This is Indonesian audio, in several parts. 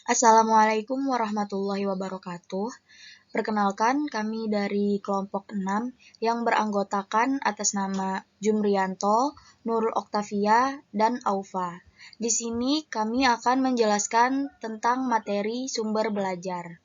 Assalamualaikum warahmatullahi wabarakatuh. Perkenalkan, kami dari kelompok 6 yang beranggotakan atas nama Jumrianto, Nurul Oktavia, dan Aufa. Di sini kami akan menjelaskan tentang materi sumber belajar.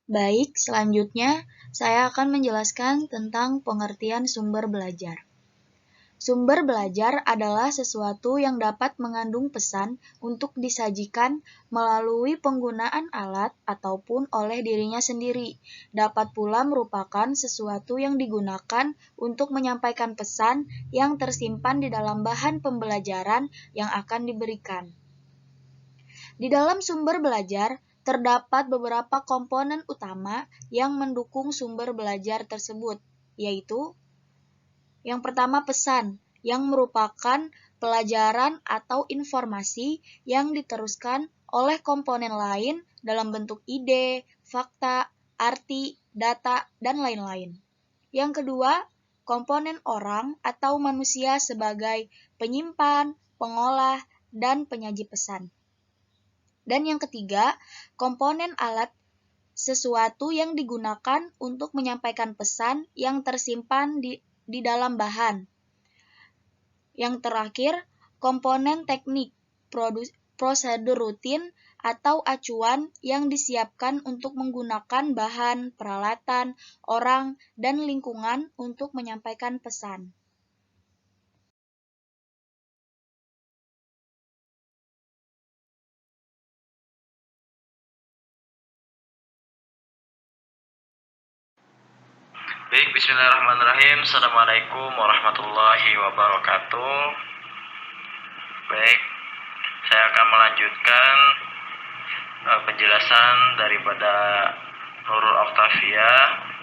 Baik, selanjutnya saya akan menjelaskan tentang pengertian sumber belajar. Sumber belajar adalah sesuatu yang dapat mengandung pesan untuk disajikan melalui penggunaan alat ataupun oleh dirinya sendiri. Dapat pula merupakan sesuatu yang digunakan untuk menyampaikan pesan yang tersimpan di dalam bahan pembelajaran yang akan diberikan. Di dalam sumber belajar, terdapat beberapa komponen utama yang mendukung sumber belajar tersebut, yaitu yang pertama pesan, yang merupakan pelajaran atau informasi yang diteruskan oleh komponen lain dalam bentuk ide, fakta, arti, data, dan lain-lain. Yang kedua, komponen orang atau manusia sebagai penyimpan, pengolah, dan penyaji pesan. Dan yang ketiga, komponen alat sesuatu yang digunakan untuk menyampaikan pesan yang tersimpan di dalam bahan. Yang terakhir, komponen teknik, prosedur rutin, atau acuan yang disiapkan untuk menggunakan bahan, peralatan, orang, dan lingkungan untuk menyampaikan pesan. Baik, bismillahirrahmanirrahim. Assalamualaikum warahmatullahi wabarakatuh. Baik, saya akan melanjutkan penjelasan daripada Nurul Oktavia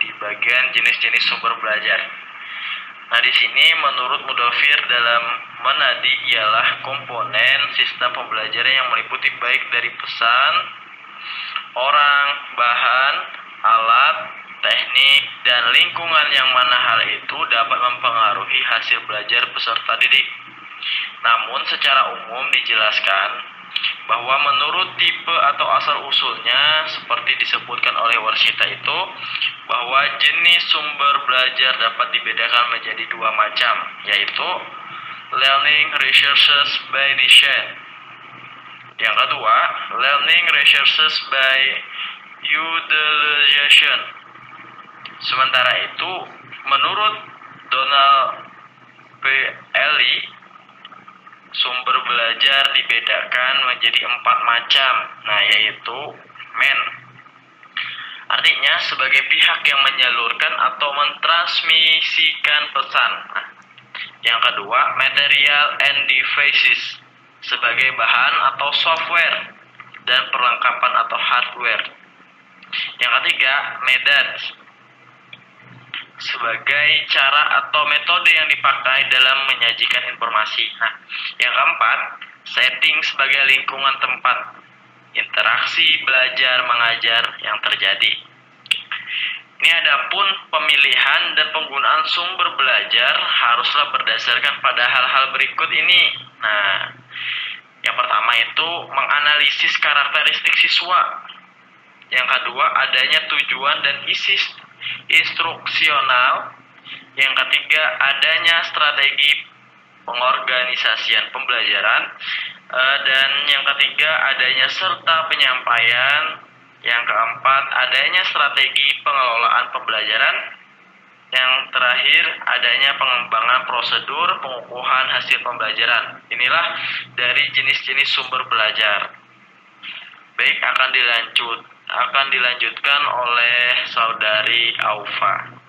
di bagian jenis-jenis sumber belajar. Nah, di sini menurut Mudofir dalam menadi ialah komponen sistem pembelajaran yang meliputi baik dari pesan, orang, bahan, alat, teknik, dan lingkungan yang mana hal itu dapat mempengaruhi hasil belajar peserta didik. Namun secara umum dijelaskan bahwa menurut tipe atau asal-usulnya seperti disebutkan oleh Warsita itu, bahwa jenis sumber belajar dapat dibedakan menjadi dua macam, yaitu learning resources by design. Yang kedua, learning resources by utilization. Sementara itu, menurut Donald P. Ely, sumber belajar dibedakan menjadi 4 macam, yaitu men. Artinya sebagai pihak yang menyalurkan atau mentransmisikan pesan. Yang kedua, material and devices, sebagai bahan atau software dan perlengkapan atau hardware. Yang ketiga, methods, sebagai cara atau metode yang dipakai dalam menyajikan informasi. Yang keempat, setting sebagai lingkungan tempat interaksi belajar mengajar yang terjadi. Ini adapun pemilihan dan penggunaan sumber belajar haruslah berdasarkan pada hal-hal berikut ini. Yang pertama itu menganalisis karakteristik siswa. Yang kedua, adanya tujuan dan isi instruksional. Yang ketiga, adanya strategi pengorganisasian pembelajaran. Dan yang ketiga, adanya serta penyampaian. Yang keempat, adanya strategi pengelolaan pembelajaran. Yang terakhir, adanya pengembangan prosedur pengukuhan hasil pembelajaran. Inilah dari jenis-jenis sumber belajar. Baik, akan dilanjutkan oleh saudari Aufa.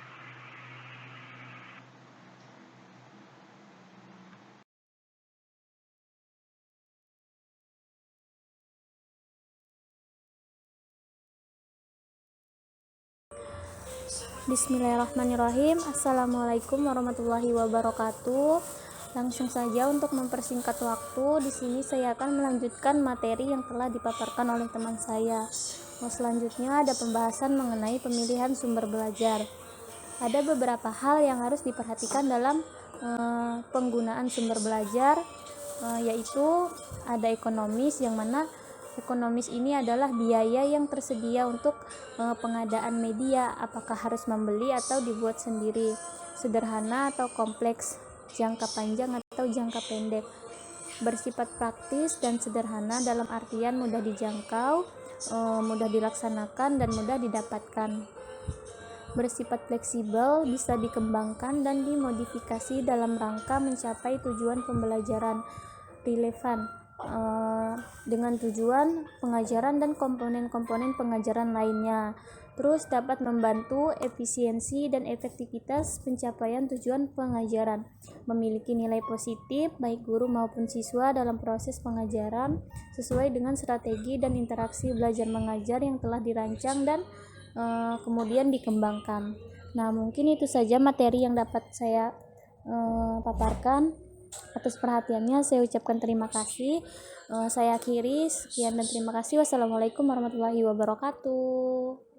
Bismillahirrahmanirrahim. Assalamualaikum warahmatullahi wabarakatuh. Langsung saja untuk mempersingkat waktu, di sini saya akan melanjutkan materi yang telah dipaparkan oleh teman saya. Selanjutnya ada pembahasan mengenai pemilihan sumber belajar. Ada beberapa hal yang harus diperhatikan dalam penggunaan sumber belajar, yaitu ada ekonomis, yang mana ekonomis ini adalah biaya yang tersedia untuk pengadaan media, apakah harus membeli atau dibuat sendiri, sederhana atau kompleks, jangka panjang atau jangka pendek, bersifat praktis dan sederhana dalam artian mudah dijangkau, mudah dilaksanakan, dan mudah didapatkan. Bersifat fleksibel, bisa dikembangkan dan dimodifikasi dalam rangka mencapai tujuan pembelajaran. Relevan dengan tujuan pengajaran dan komponen-komponen pengajaran lainnya. Terus dapat membantu efisiensi dan efektivitas pencapaian tujuan pengajaran. Memiliki nilai positif baik guru maupun siswa dalam proses pengajaran sesuai dengan strategi dan interaksi belajar mengajar yang telah dirancang dan kemudian dikembangkan. Nah, mungkin itu saja materi yang dapat saya paparkan. Atas perhatiannya saya ucapkan terima kasih. Saya akhiri, sekian dan terima kasih. Wassalamualaikum warahmatullahi wabarakatuh.